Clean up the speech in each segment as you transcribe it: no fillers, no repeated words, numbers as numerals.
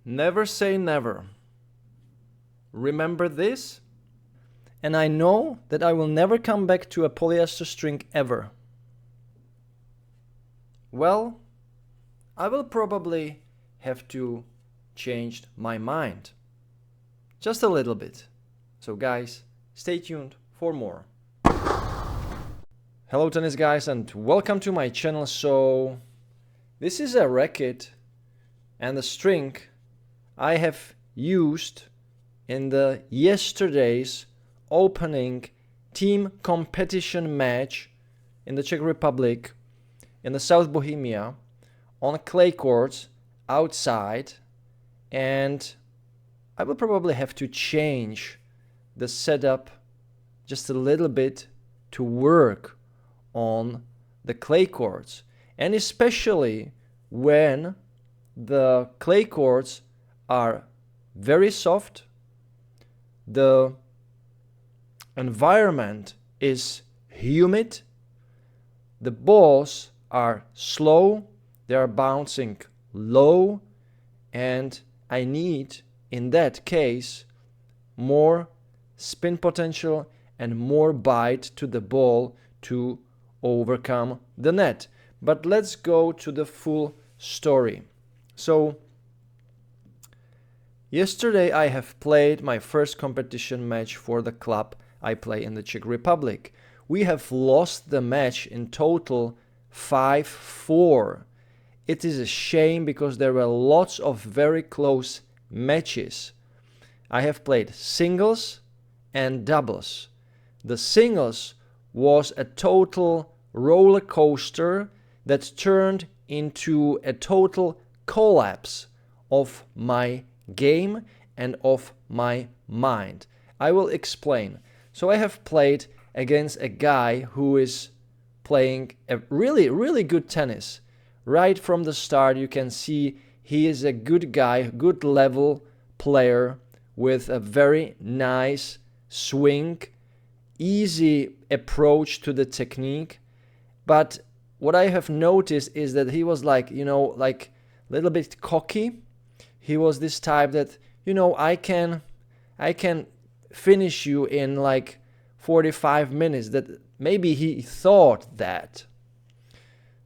Never say never. Remember this? And I know that I will never come back to a polyester string ever. Well, I will probably have to change my mind. Just a little bit. So guys, stay tuned for more. Hello tennis guys and welcome to my channel. So this is a racket and the string I have used in the yesterday's opening team competition match in the Czech Republic in the South Bohemia on clay courts outside, and I will probably have to change the setup just a little bit to work on the clay courts, and especially when the clay courts are very soft, the environment is humid, the balls are slow, they are bouncing low, and I need, in that case, more spin potential and more bite to the ball to overcome the net. But let's go to the full story. So yesterday I have played my first competition match for the club I play in the Czech Republic. We have lost the match in total 5-4. It is a shame because there were lots of very close matches. I have played singles and doubles. The singles was a total roller coaster that turned into a total collapse of my game and of my mind. I will explain. So I have played against a guy who is playing a really good tennis. Right from the start you can see he is a good guy, good level player with a very nice swing, easy approach to the technique. But what I have noticed is that he was like a little bit cocky. He was this type that, I can finish you in like 45 minutes. That maybe he thought that.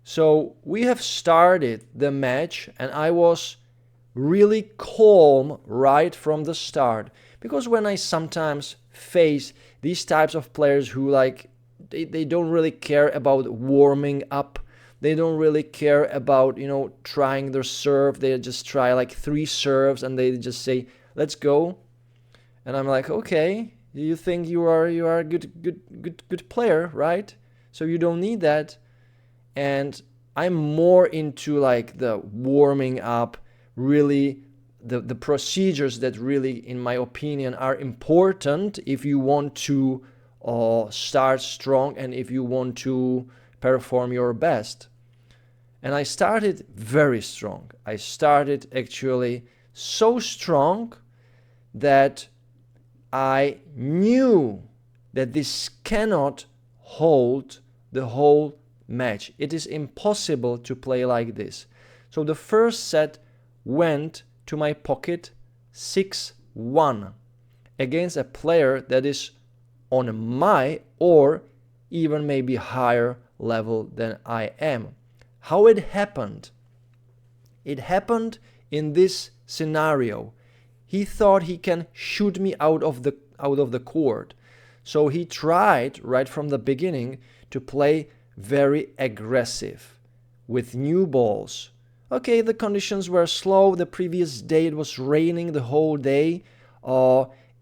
So we have started the match and I was really calm right from the start, because when I sometimes face these types of players who they don't really care about warming up, they don't really care about trying their serve, they just try like 3 serves and they just say let's go, and I'm like, okay, you think you are a good player, right? So you don't need that. And I'm more into like the warming up, really the procedures that really, in my opinion, are important if you want to start strong and if you want to perform your best. And I started very strong. I started actually so strong that I knew that this cannot hold the whole match. It is impossible to play like this. So the first set went to my pocket 6-1 against a player that is on my or even maybe higher level than I am. How it happened? It happened in this scenario. He thought he can shoot me out of the court. So he tried right from the beginning to play very aggressive with new balls. Okay, the conditions were slow. The previous day it was raining the whole day.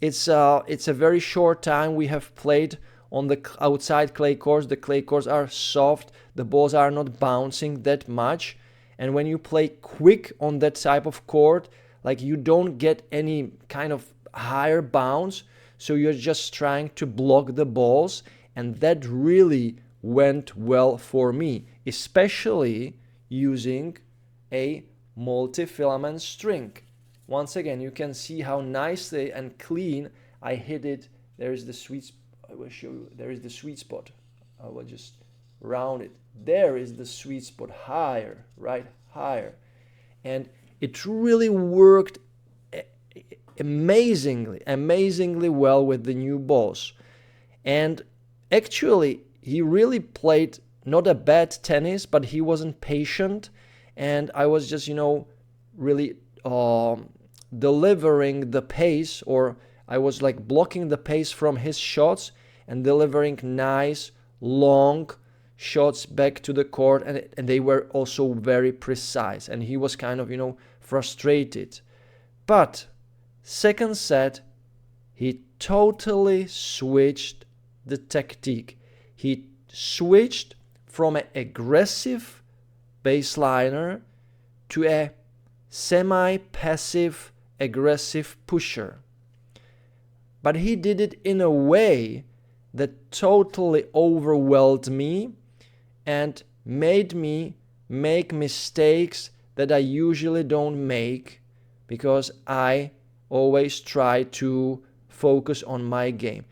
It's a very short time we have played on the outside clay courts. The clay courts are soft. The balls are not bouncing that much. And when you play quick on that type of court, like you don't get any kind of higher bounce. So you're just trying to block the balls. And that really went well for me, especially using a multifilament string. Once again, you can see how nicely and clean I hit it. There is the I will show you. There is the sweet spot. I will just round it. There is the sweet spot, higher, right? Higher. And it really worked amazingly well with the new balls. And actually, he really played not a bad tennis, but he wasn't patient. And I was just, really delivering the pace, or I was like blocking the pace from his shots and delivering nice, long shots back to the court. And they were also very precise. And he was kind of, frustrated. But second set, he totally switched the tactic. He switched from an aggressive baseliner to a semi-passive aggressive pusher. But he did it in a way that totally overwhelmed me and made me make mistakes that I usually don't make, because I always try to focus on my game.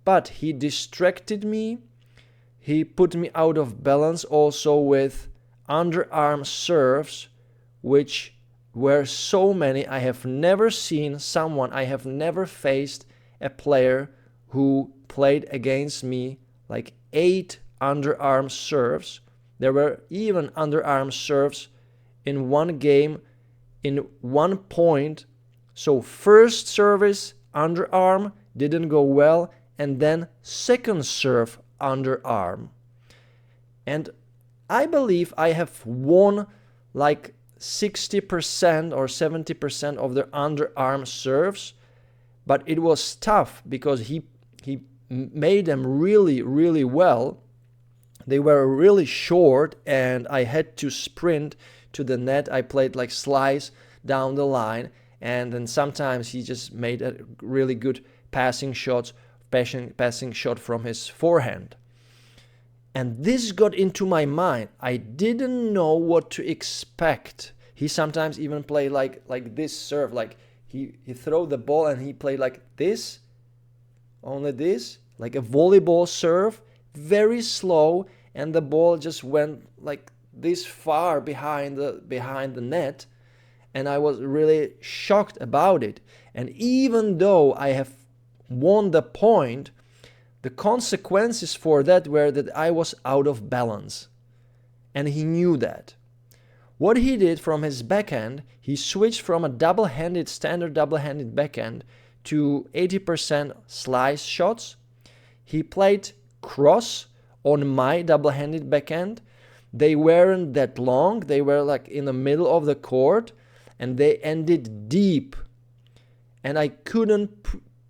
But he distracted me. He put me out of balance also with underarm serves, which were so many. I have never faced a player who played against me like 8 underarm serves. There were even underarm serves in one game in 1 point. So first service underarm didn't go well, and then second serve underarm. And I believe I have won like 60% or 70% of the underarm serves, but it was tough because he made them really, really well. They were really short, and I had to sprint to the net. I played like slice down the line, and then sometimes he just made a really good passing shot from his forehand. And this got into my mind. I didn't know what to expect. He sometimes even played like this serve, like he throw the ball and he played like this, only this, like a volleyball serve, very slow, and the ball just went like this far behind the net. And I was really shocked about it. And even though I have won the point, the consequences for that were that I was out of balance. And he knew that. What he did from his backhand, he switched from a standard double-handed backhand to 80% slice shots. He played cross on my double-handed backhand. They weren't that long. They were like in the middle of the court, and they ended deep. And I couldn't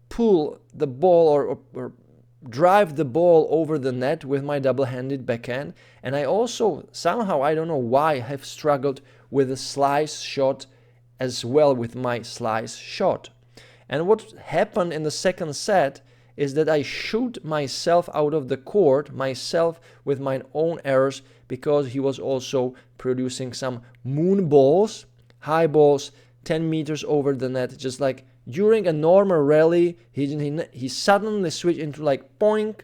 pull the ball or drive the ball over the net with my double-handed backhand. And I also, somehow, I don't know why, have struggled with a slice shot as well with my slice shot. And what happened in the second set is that I shoot myself out of the court, myself with my own errors, because he was also producing some moon balls, high balls, 10 meters over the net, just like during a normal rally, he suddenly switched into like poink,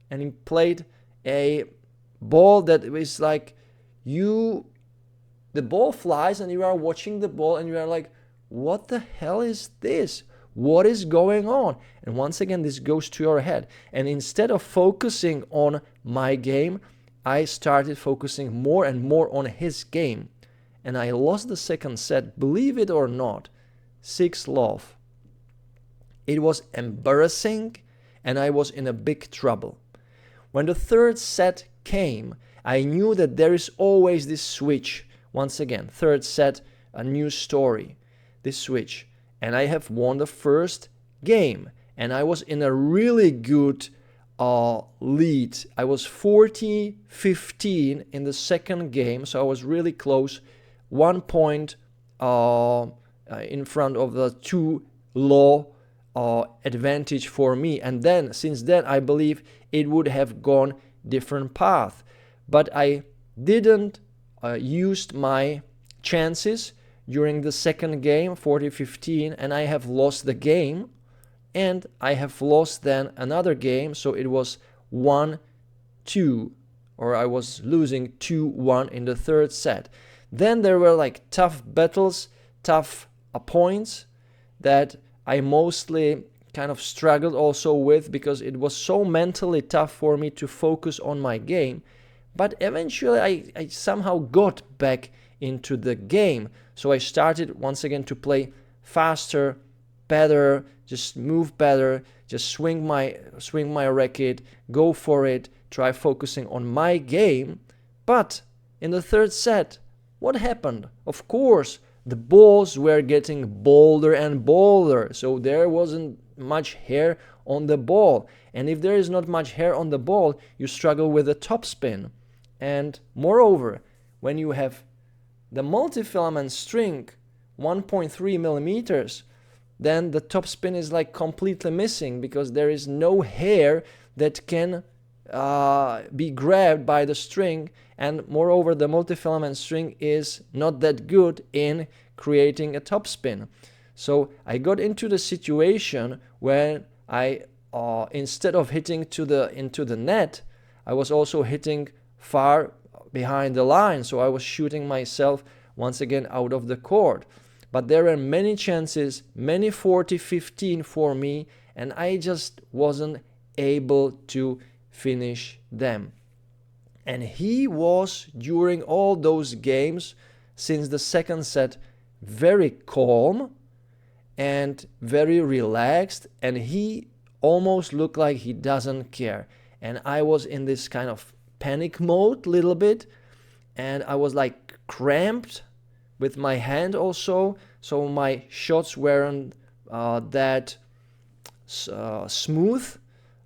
and he played a ball that was like the ball flies and you are watching the ball and you are like, what the hell is this? What is going on? And once again, this goes to your head. And instead of focusing on my game, I started focusing more and more on his game. And I lost the second set, believe it or not, 6-love. It was embarrassing, and I was in a big trouble. When the third set came, I knew that there is always this switch. Once again, third set, a new story. This switch. And I have won the first game. And I was in a really good lead. I was 40-15 in the second game, so I was really close. 1 point in front of the 2-law advantage for me. And then, since then, I believe it would have gone different path. But I didn't use my chances during the second game, 40-15, and I have lost the game. And I have lost then another game, so it was 1-2, or I was losing 2-1 in the third set. Then there were like tough battles tough points that I mostly kind of struggled also with, because it was so mentally tough for me to focus on my game. But eventually I somehow got back into the game. So I started once again to play faster, better, just move better, just swing my racket, go for it, try focusing on my game. But in the third set, what happened? Of course, the balls were getting bolder and bolder, so there wasn't much hair on the ball. And if there is not much hair on the ball, you struggle with the topspin. And moreover, when you have the multifilament string 1.3 millimeters, then the topspin is like completely missing, because there is no hair that can be grabbed by the string. And moreover, the multifilament string is not that good in creating a topspin. So I got into the situation where I instead of hitting into the net, I was also hitting far behind the line. So I was shooting myself once again out of the court. But there were many chances, many 40-15 for me, and I just wasn't able to finish them. And he was, during all those games, since the second set, very calm and very relaxed, and he almost looked like he doesn't care. And I was in this kind of panic mode a little bit, and I was like cramped with my hand also, so my shots weren't that smooth,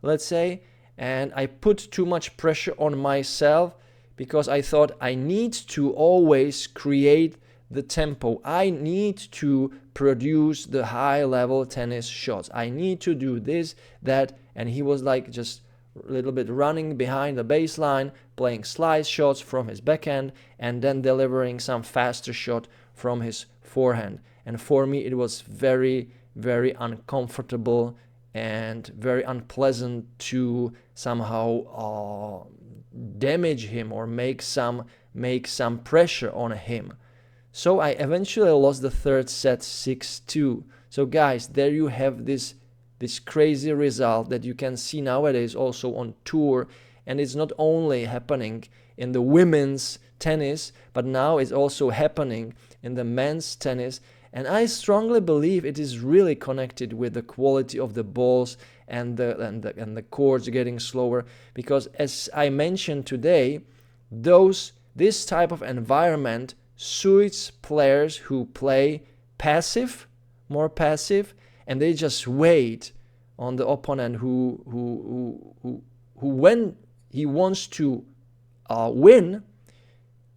let's say, and I put too much pressure on myself, because I thought I need to always create the tempo. I need to produce the high level tennis shots. I need to do this, that, and he was like just a little bit running behind the baseline, playing slice shots from his backhand, and then delivering some faster shot from his forehand. And for me, it was very, very uncomfortable and very unpleasant to somehow damage him or make some pressure on him. So I eventually lost the third set 6-2. So guys, there you have this crazy result that you can see nowadays also on tour, and it's not only happening in the women's tennis, but now it's also happening in the men's tennis. And I strongly believe it is really connected with the quality of the balls and the courts getting slower, because as I mentioned today, this type of environment suits players who play more passive, and they just wait on the opponent who when he wants to win,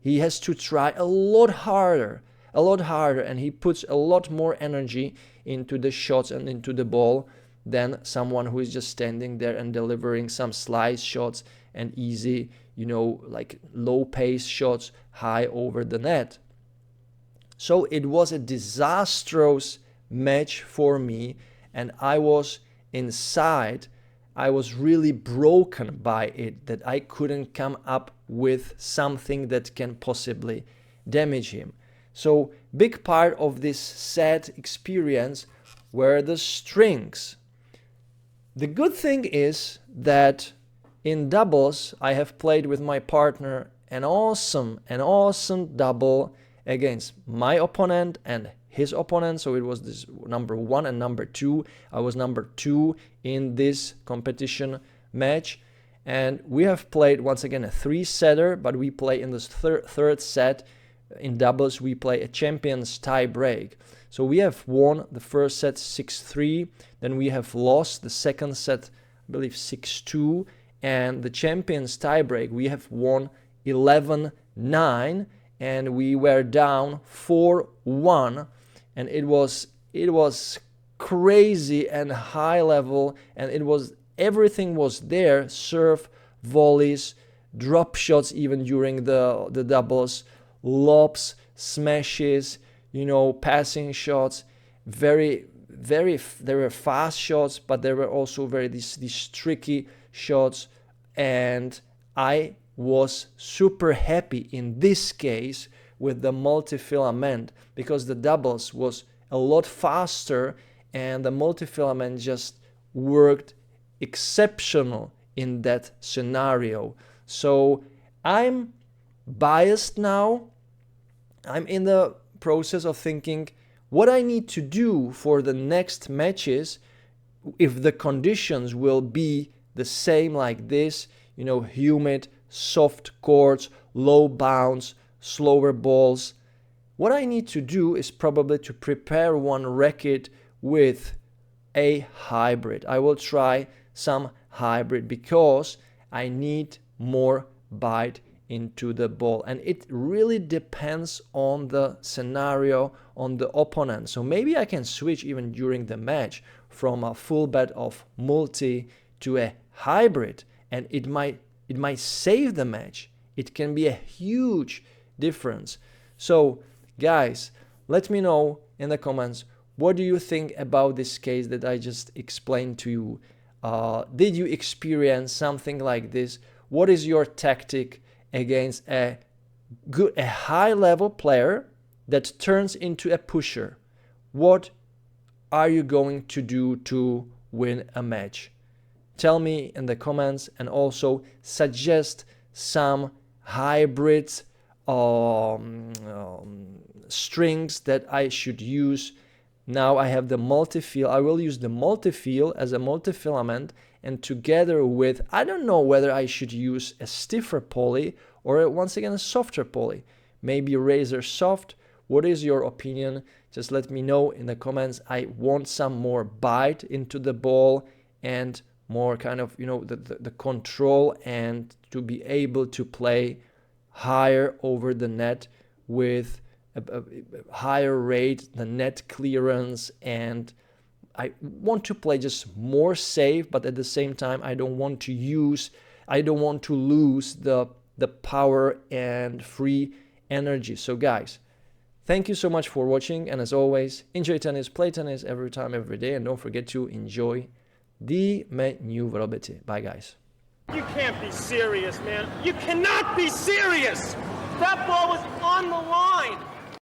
he has to try a lot harder, and he puts a lot more energy into the shots and into the ball than someone who is just standing there and delivering some slice shots and easy, like low pace shots high over the net. So it was a disastrous match for me, and I was inside, I was really broken by it, that I couldn't come up with something that can possibly damage him. So big part of this sad experience were the strings. The good thing is that in doubles I have played with my partner an awesome double against my opponent and his opponent. So it was this number 1 and number 2. I was number 2 in this competition match, and we have played once again a 3-setter, but we play in this third set. In doubles we play a champions tie break. So we have won the first set 6-3, then we have lost the second set, I believe 6-2, and the champions tie break we have won 11-9, and we were down 4-1, and it was crazy and high level, and everything was there: serve, volleys, drop shots even during the doubles, lobs, smashes, passing shots, there were fast shots, but there were also these tricky shots, and I was super happy in this case with the multifilament, because the doubles was a lot faster and the multifilament just worked exceptional in that scenario. So I'm biased now. I'm in the process of thinking what I need to do for the next matches if the conditions will be the same like this, you know, humid, soft courts, low bounce, slower balls. What I need to do is probably to prepare one racket with a hybrid. I will try some hybrid because I need more bite into the ball, and it really depends on the scenario, on the opponent. So maybe I can switch even during the match from a full bed of multi to a hybrid, and it might save the match. It can be a huge difference. So guys, let me know in the comments, what do you think about this case that I just explained to you? Did you experience something like this? What is your tactic against a high level player that turns into a pusher? What are you going to do to win a match? Tell me in the comments, and also suggest some hybrids strings that I should use. Now I have the multi-feel. I will use the multi-feel as a multifilament, and together with, I don't know whether I should use a stiffer poly or once again a softer poly. Maybe razor soft. What is your opinion? Just let me know in the comments. I want some more bite into the ball and more kind of, you know, the control, and to be able to play higher over the net with a higher rate, the net clearance, and I want to play just more safe, but at the same time I don't want to lose the power and free energy. So guys, thank you so much for watching, and as always, enjoy tennis, play tennis every time, every day, and don't forget to enjoy the manooovrlbity. Bye guys. You can't be serious, man. You cannot be serious! That ball was on the line!